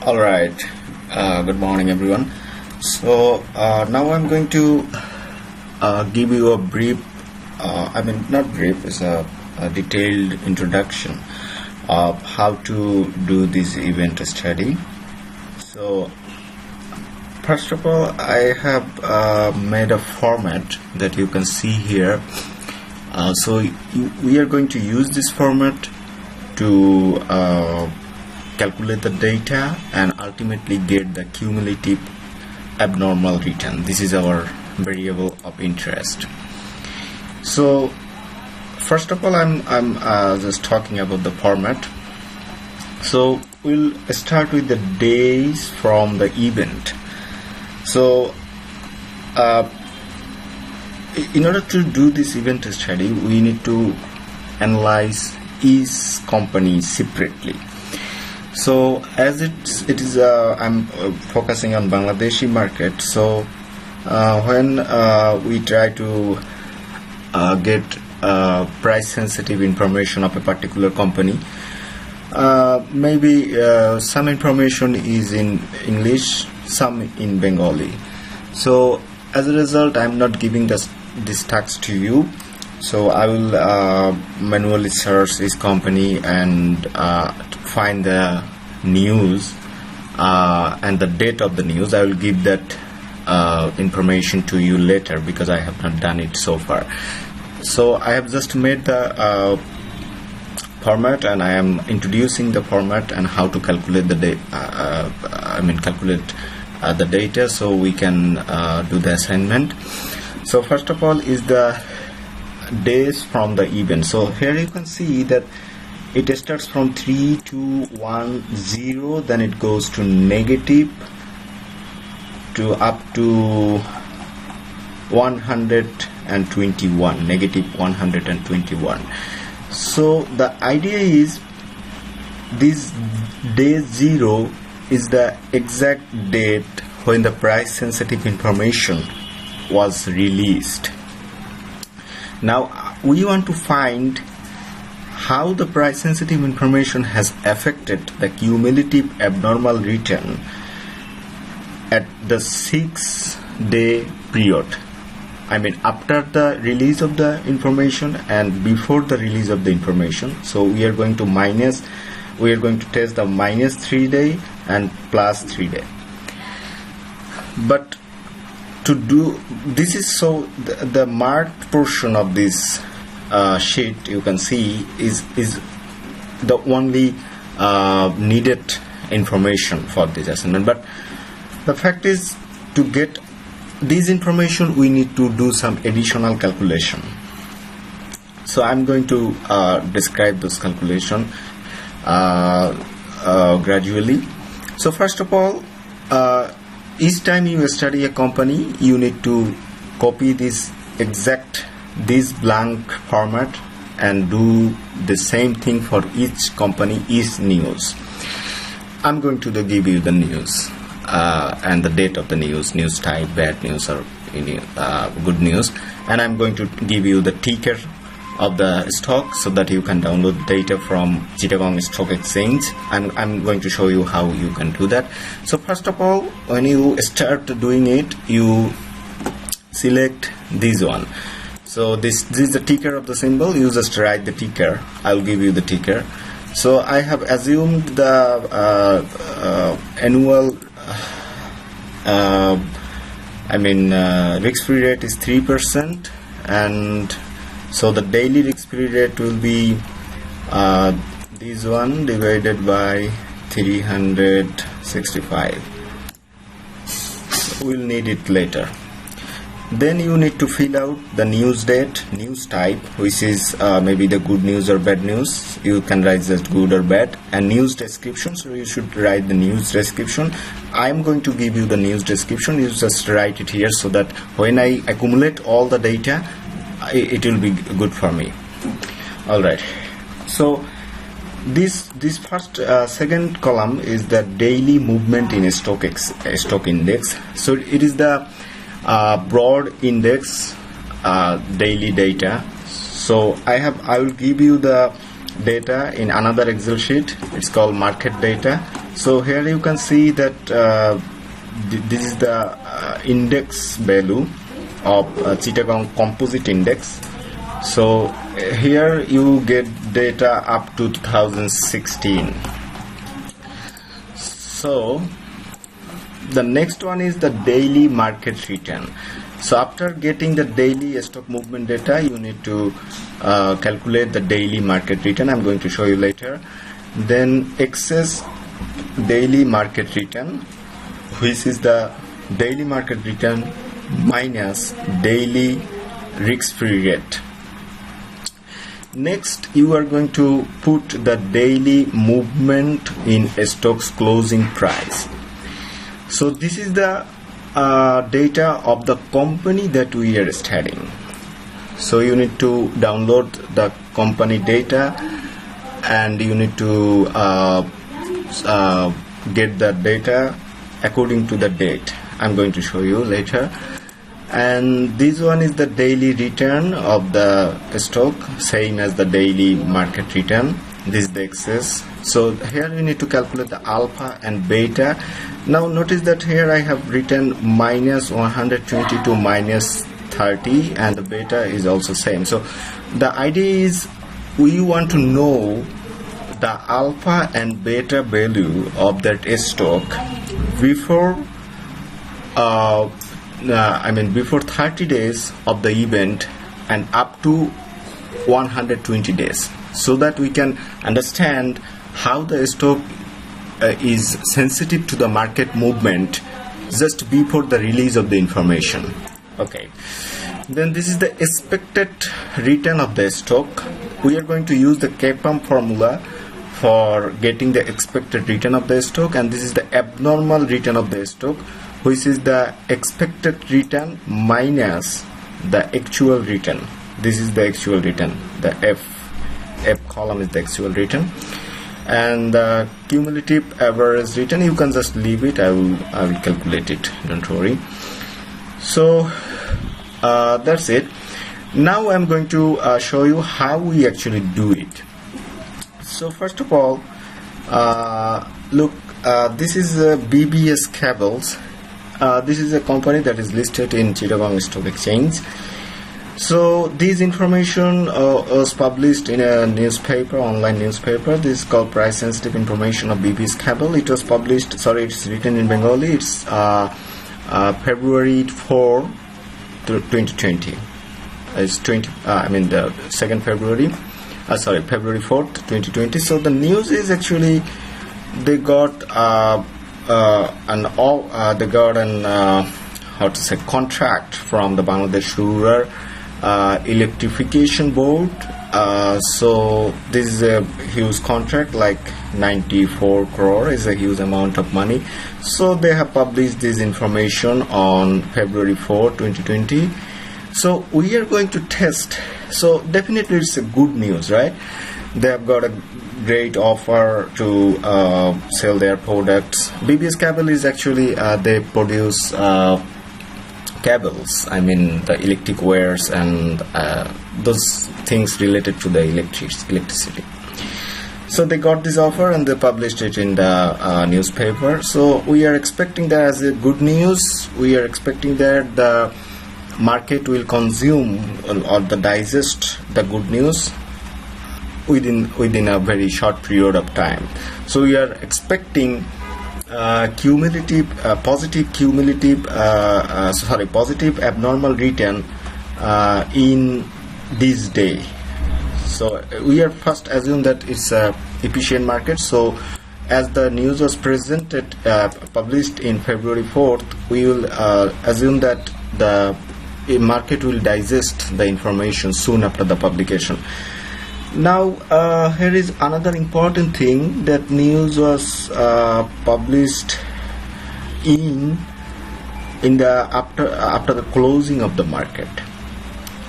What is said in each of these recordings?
All right. Good morning, everyone. So now I'm going to give you a brief, not brief, it's a detailed introduction of how to do this event study. So first of all, I have made a format that you can see here. We are going to use this format to calculate the data and ultimately get the cumulative abnormal return. This is our variable of interest. So first of all, I'm just talking about the format. So we'll start with the days from the event. So in order to do this event study, we need to analyze each company separately. So as it is I'm focusing on Bangladeshi market. So when we try to get price sensitive information of a particular company, maybe some information is in English, some in Bengali. So as a result, I'm not giving this text to you. So I will manually search this company and find the news and the date of the news. I will give that information to you later because I have not done it so far. So I have just made the format and I am introducing the format and how to calculate the calculate the data so we can do the assignment. So first of all is the days from the event. So here you can see that it starts from 3, 2, 1, 0, then it goes to negative to up to 121, negative 121. So the idea is this day 0 is the exact date when the price sensitive information was released. Now we want to find how the price sensitive information has affected the cumulative abnormal return at the 6-day period. I mean after the release of the information and before the release of the information. So we are going to test the minus 3 day and plus 3 day. But to do this is so the marked portion of this sheet you can see is the only needed information for this assignment. But the fact is, to get this information we need to do some additional calculation. So I'm going to describe this calculation gradually. So first of all, each time you study a company, you need to copy this blank format and do the same thing for each company, each news. I'm going to give you the news and the date of the news type, bad news or good news, and I'm going to give you the ticker of the stock so that you can download data from Chittagong Stock Exchange. I'm going to show you how you can do that. So first of all, when you start doing it, you select this one. So this is the ticker of the symbol. You just write the ticker. I'll give you the ticker. So I have assumed the annual risk-free rate is 3%, and so the daily risk-free rate will be this one divided by 365. We'll need it later. Then you need to fill out the news date, news type, which is maybe the good news or bad news. You can write just good or bad, and news description. So you should write the news description. I'm going to give you the news description. You just write it here so that when I accumulate all the data, it will be good for me. All right. So this first second column is the daily movement in stock index. So it is the broad index daily data. So I will give you the data in another Excel sheet. It's called market data. So here you can see that this is the index value of Chittagong Composite Index. So here you get data up to 2016. So the next one is the daily market return. So after getting the daily stock movement data, you need to calculate the daily market return. I'm going to show you later. Then excess daily market return, which is the daily market return minus daily risk-free rate. Next, you are going to put the daily movement in a stock's closing price. So this is the data of the company that we are studying. So you need to download the company data, and you need to get the data according to the date. I'm going to show you later. And this one is the daily return of the stock, same as the daily market return. This is the excess. So here you need to calculate the alpha and beta. Now notice that here I have written minus 120 to minus 30, and the beta is also same. So the idea is we want to know the alpha and beta value of that stock before before 30 days of the event and up to 120 days, so that we can understand how the stock is sensitive to the market movement just before the release of the information. Okay, then this is the expected return of the stock. We are going to use the CAPM formula for getting the expected return of the stock, and this is the abnormal return of the stock, which is the expected return minus the actual return. This is the actual return. The F column is the actual return, and the cumulative average return, you can just leave it. I will calculate it, don't worry. So that's it. Now I'm going to show you how we actually do it. So first of all, look, this is BBS Cables. This is a company that is listed in Chittagong Stock Exchange. So this information was published in a newspaper, online newspaper. This is called Price Sensitive Information of BBS Cable. It was published, it's written in Bengali. It's February 4, 2020. It's the 2nd February. February 4th, 2020. So the news is actually they got contract from the Bangladesh Rural Electrification Board. So this is a huge contract, like 94 crore is a huge amount of money. So they have published this information on February 4, 2020. So we are going to test. So definitely it's a good news, right? They have got a great offer to sell their products. BBS Cable is actually they produce cables, the electric wires and those things related to the electricity. So they got this offer and they published it in the newspaper. So we are expecting that as a good news. We are expecting that the market will consume or the digest the good news within a very short period of time. So we are expecting positive abnormal return in this day. So we are first assume that it's a efficient market. So as the news was presented, published in February 4th, we will assume that the market will digest the information soon after the publication. Now here is another important thing, that news was published in the after the closing of the market.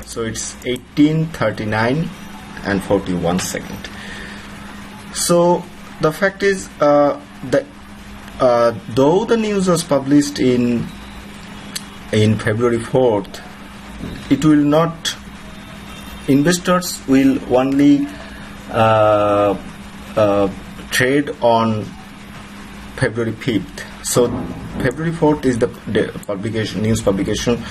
So it's 18:39 and 41 seconds. So the fact is though the news was published in February 4th, it will not, investors will only trade on February 5th. So February 4th is the publication, news publication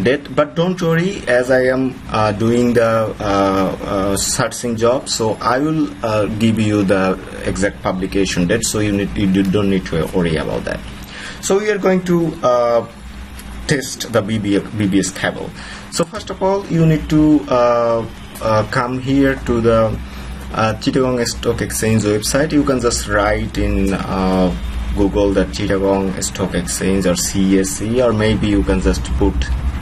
date. But don't worry, as I am doing the searching job, so I will give you the exact publication date. So you don't need to worry about that. So we are going to test the BBS cable. So first of all, you need to come here to the Chittagong Stock Exchange website. You can just write in Google the Chittagong Stock Exchange or CSE, or maybe you can just put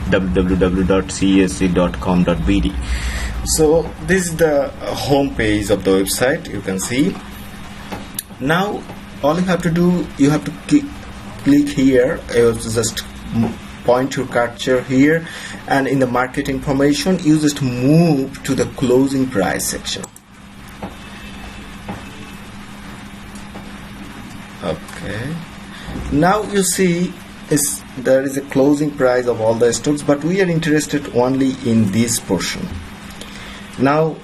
www.csc.com.bd. So this is the home page of the website. You can see. Now all you have to do, you have to click here. You just point your cursor here, and in the market information you just move to the closing price section. Okay, now you see there is a closing price of all the stocks, but we are interested only in this portion. Now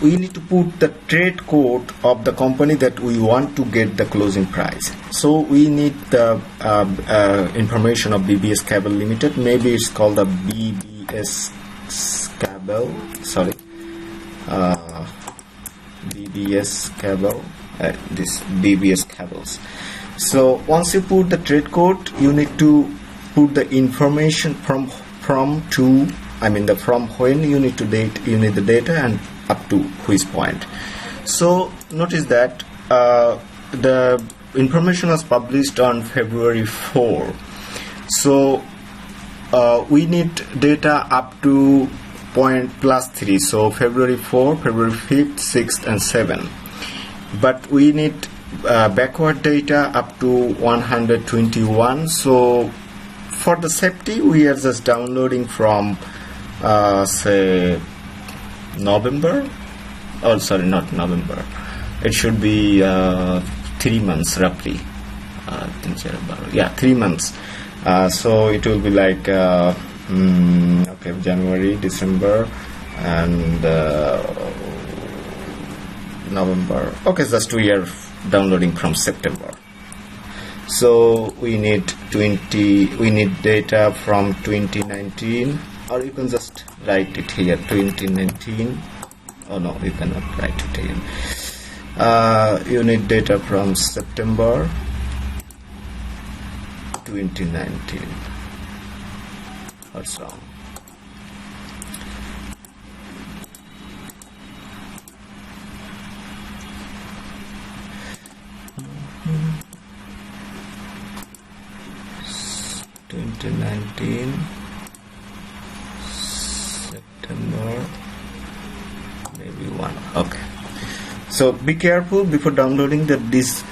we need to put the trade code of the company that we want to get the closing price. So we need the information of BBS Cable Limited. Maybe it's called the BBS Cable. Sorry, BBS Cable. This BBS cables. So once you put the trade code, you need to put the information from to, I mean the from when you need to date, you need the data, and up to which point. So notice that the information was published on February 4. So we need data up to point +3. So February 4, February 5th, 6th, and 7. But we need backward data up to 121. So for the safety, we are just downloading from say November. Oh, sorry, not November. It should be 3 months roughly. Yeah, 3 months. So it will be like okay, January, December, and November. Okay, just we are downloading from September. So we need data from 2019, or you can just write it here, 2019. Oh no, you cannot write it here. You need data from September 2019. What's wrong? September, maybe 1. Okay, so be careful before downloading that this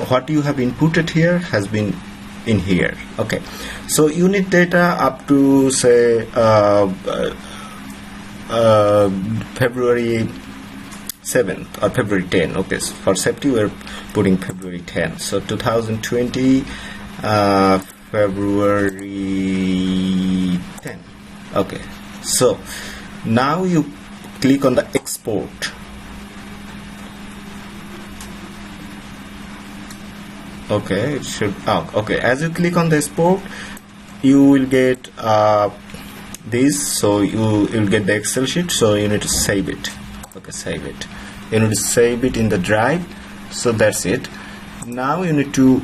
what you have inputted here has been in here. Okay, so you need data up to say February 7th or February 10. Okay, so for safety we're putting February 10. So 2020 February 10. Okay, so now you click on the export. Okay, it should. Oh, okay. As you click on the export, you will get this. So you will get the Excel sheet. So you need to save it. Okay, save it. You need to save it in the drive. So that's it. Now you need to